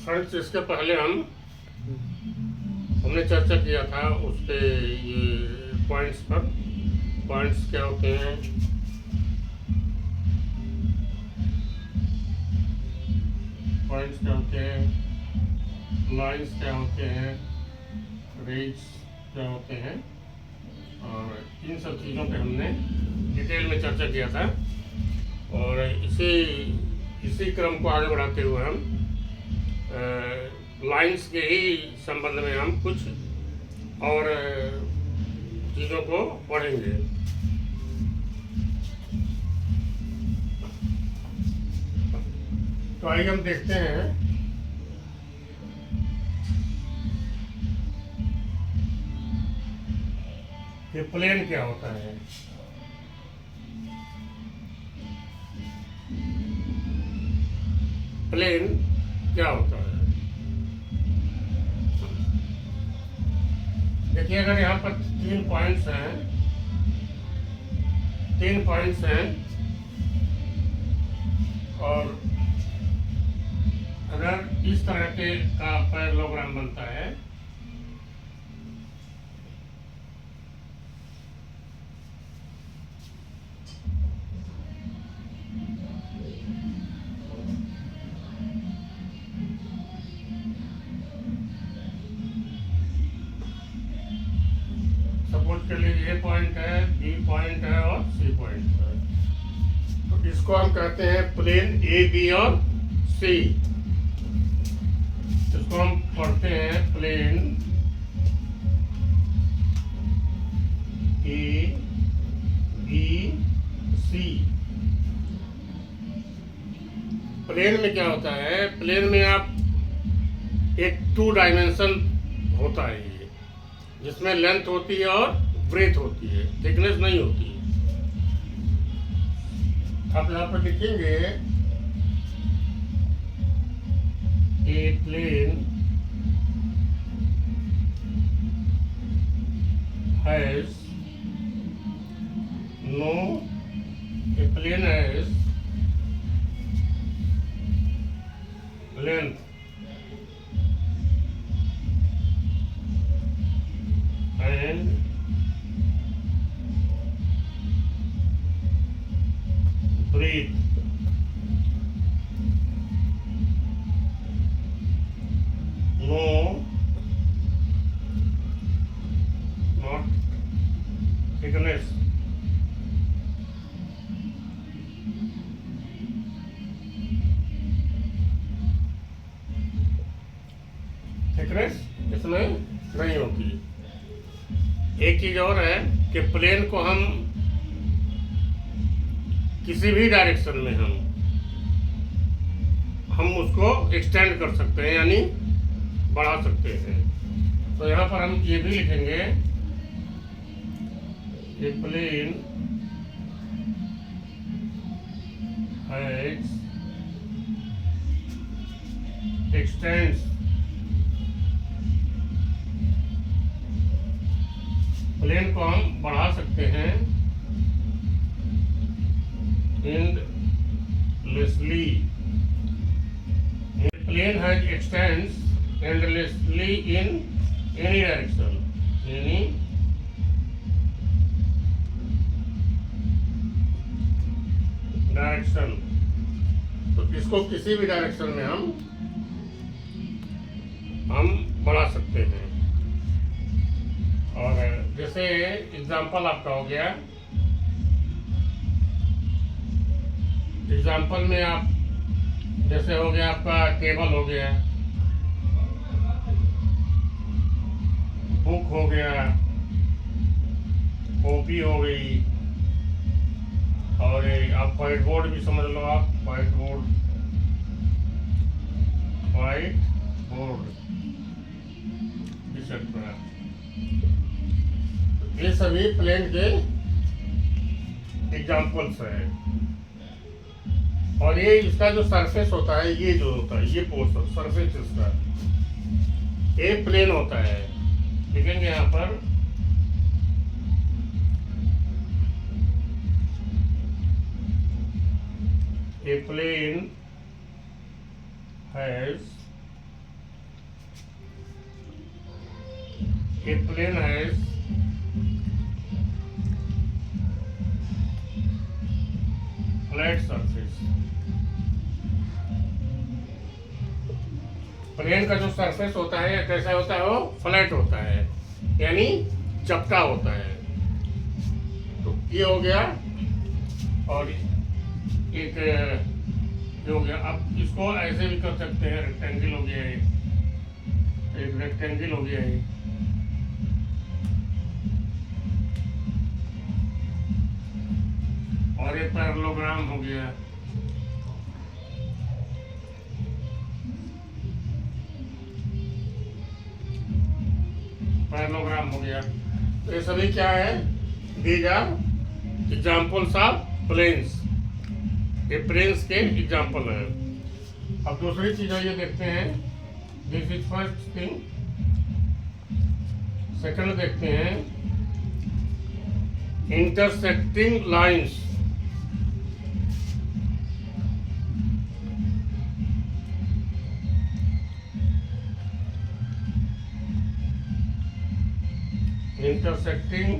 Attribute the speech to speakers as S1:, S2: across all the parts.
S1: Friends, इसके पहले हमने चर्चा किया था उस पे, ये पॉइंट्स पर। पॉइंट्स क्या होते हैं, पॉइंट्स क्या होते हैं, लाइंस क्या होते हैं, रेज क्या होते हैं, और इन सब चीज़ों पे हमने डिटेल में चर्चा किया था। और इसी क्रम को आगे बढ़ाते हुए हम लाइंस के ही संबंध में हम कुछ और चीज़ों को पढ़ेंगे। तो आइए हम देखते हैं कि प्लेन क्या होता है। प्लेन क्या होता है? देखिए, अगर यहाँ पर 3 पॉइंट्स हैं और अगर इस तरह के का पैरेललोग्राम बनता है, सपोज के लिए ए पॉइंट है, बी पॉइंट है और सी पॉइंट है, तो इसको हम कहते हैं प्लेन ए, बी और सी। इसको हम पढ़ते हैं प्लेन ए, बी, सी। प्लेन में क्या होता है? प्लेन में आप एक 2 डायमेंशन होता है ये, जिसमें लेंथ होती है और ब्रेथ होती है, थिकनेस नहीं होती है। आप यहाँ पर लिखेंगे A plane has no, A plane has length and breathe. No, not thickness. Thickness इसमें नहीं होती। एक चीज और है कि प्लेन को हम किसी भी डायरेक्शन में हम उसको एक्सटेंड कर सकते हैं, यानी बढ़ा सकते हैं। तो यहाँ पर हम ये भी लिखेंगे, ये प्लेन हैज एक्सटेंड्स, प्लेन को हम बढ़ा सकते हैं endlessly. Plane has extends endlessly in any direction. Any direction. तो इसको किसी भी डायरेक्शन में हम बढ़ा सकते हैं। और जैसे एग्जाम्पल आपका हो गया, एग्जाम्पल में आप जैसे हो गया आपका टेबल हो गया, बुक हो गया, कॉपी हो गई, और आप व्हाइट बोर्ड भी समझ लो, आप व्हाइट बोर्ड ये सभी प्लेन के एग्जाम्पल्स हैं। और ये इसका जो सरफेस होता है, ये जो होता है, ये पोर्शन सरफेस इसका एक प्लेन होता है। लिखेंगे यहाँ पर a plane has A plane has flat surface. Plane का जो सरफेस होता है कैसा होता है, वो फ्लैट होता है, यानी चपटा होता है। तो ये हो गया, और एक ये हो गया। अब इसको ऐसे भी कर सकते हैं, रेक्टेंगल हो गया है, एक रेक्टेंगल हो गया है। और एक पैरेललोग्राम हो गया। पैरेललोग्राम हो गया। तो ये सभी क्या है, these are examples of planes. ये प्लेन्स के एग्जाम्पल है। अब दूसरी चीज ये देखते हैं, this is first thing. Second देखते हैं, इंटरसेक्टिंग लाइंस। Intersecting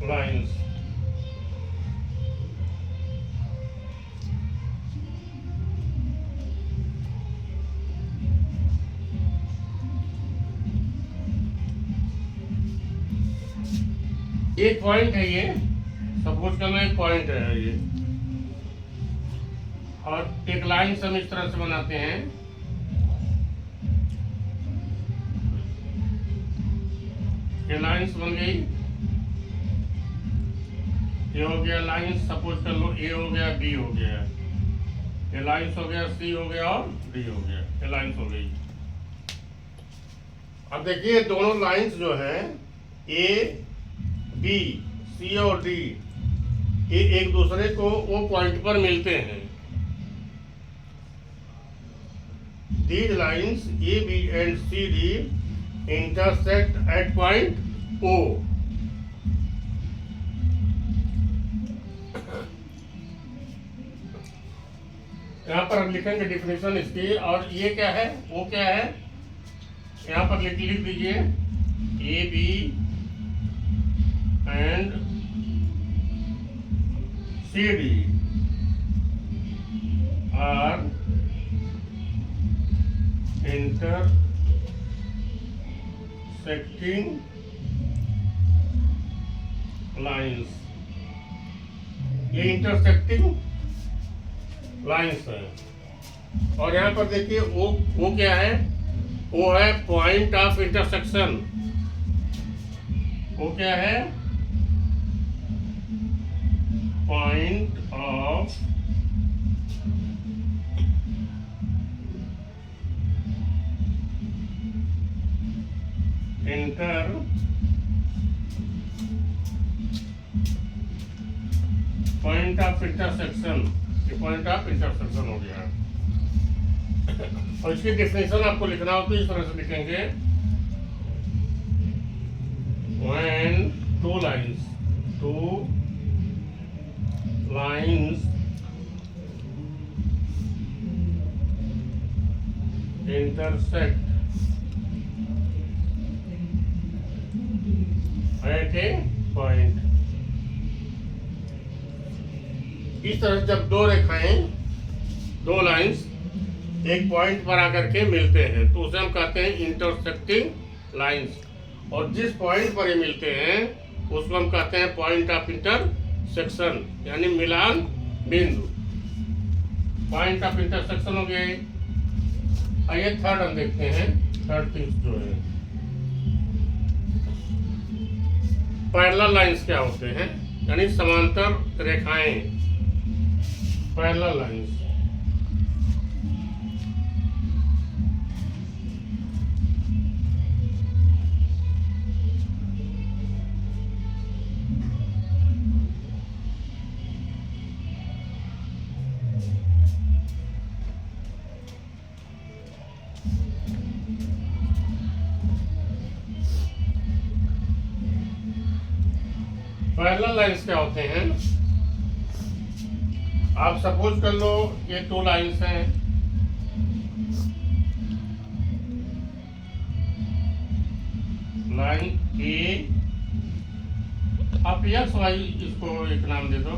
S1: lines. एक पॉइंट है ये, सपोज करना एक पॉइंट है ये, और एक लाइन हम इस तरह से बनाते हैं। ये लाइन्स बन गई, ये हो गया लाइन्स, सपोज कर लो ए हो गया, बी हो गया, ये लाइन्स हो गया, सी हो गया और डी हो गया, ये लाइन्स हो गई। अब देखिए दोनों लाइन्स जो है ए बी सी और डी, ये एक दूसरे को वो पॉइंट पर मिलते हैं। These lines A, B and C, D intersect at point O. यहाँ पर हम लिखेंगे डिफिनेशन इसकी, और ये क्या है, वो क्या है, यहाँ पर लिख दीजिए A B and C D are intersecting lines। ये इंटरसेक्टिंग लाइन्स है। और यहाँ पर देखिए वो क्या है, वो है पॉइंट ऑफ इंटरसेक्शन। वो क्या है, point of point of intersection. ये पॉइंट ऑफ इंटरसेक्शन हो गया। और इसकी डिफिनेशन आपको लिखना हो तो इस तरह से लिखेंगे, when two lines intersect at a point। इस तरह जब दो रेखाएं, दो लाइंस एक पॉइंट पर आकर के मिलते हैं तो उसे हम कहते हैं इंटरसेक्टिंग लाइंस। और जिस पॉइंट पर ये मिलते हैं उसको हम कहते हैं पॉइंट ऑफ इंटरसेक्शन, यानी मिलान बिंदु। पॉइंट ऑफ इंटरसेक्शन हो गया। आइए थर्ड हम देखते हैं, थर्ड थिंग्स जो है, पैरेलल लाइंस क्या होते हैं, यानी समांतर रेखाएं, पैरेलल लाइंस। पैरेलल लाइंस क्या होते हैं, आप सपोज कर लो ये टू लाइंस हैं, लाइन ए, आप एक्स वाई इसको एक नाम दे दो,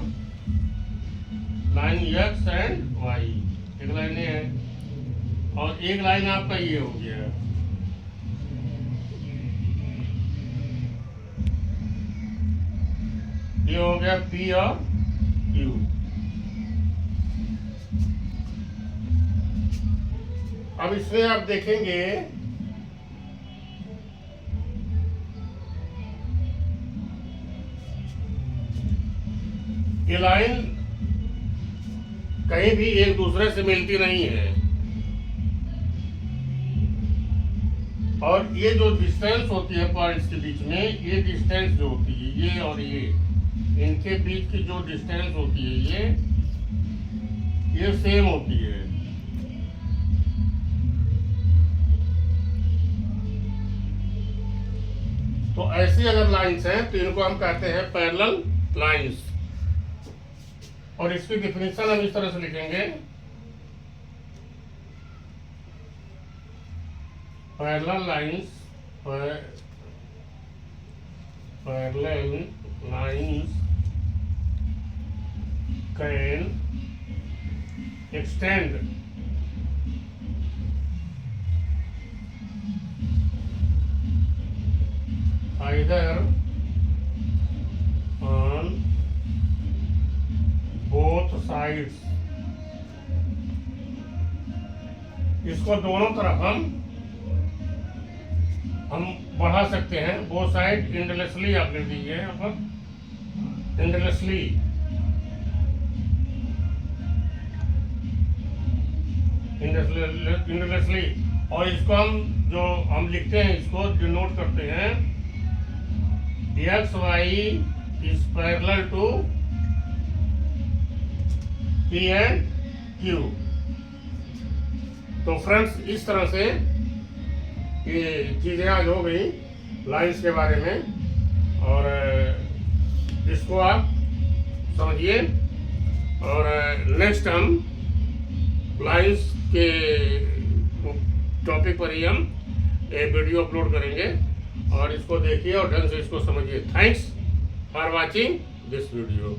S1: लाइन एक्स एंड वाई, एक लाइन ये है और एक लाइन आपका ये हो गया। ये हो गया पी और क्यू। अब इसमें आप देखेंगे ये लाइन कहीं भी एक दूसरे से मिलती नहीं है और ये जो डिस्टेंस होती है पॉइंट्स के बीच में, ये डिस्टेंस जो होती है ये और ये, इनके बीच की जो डिस्टेंस होती है ये सेम होती है। तो ऐसी अगर लाइंस हैं तो इनको हम कहते हैं पैरेलल लाइंस। और इसकी डिफिनेशन हम इस तरह से लिखेंगे, parallel lines, parallel lines can extend either on both sides। इसको दोनों तरफ हम बढ़ा सकते हैं, बोथ साइड इंडलेसली, आप लिख दीजिए यहाँ पर इंडलेसली। इंडलेसली और इसको हम लिखते हैं, इसको डिनोट करते हैं x y is parallel to p and q. तो फ्रेंड्स इस तरह से ये चीज़ें आज हो गई लाइंस के बारे में और इसको आप समझिए और नेक्स्ट हम लाइंस के टॉपिक पर ही हम एक वीडियो अपलोड करेंगे और इसको देखिए और ढंग से इसको समझिए। Thanks for watching this video.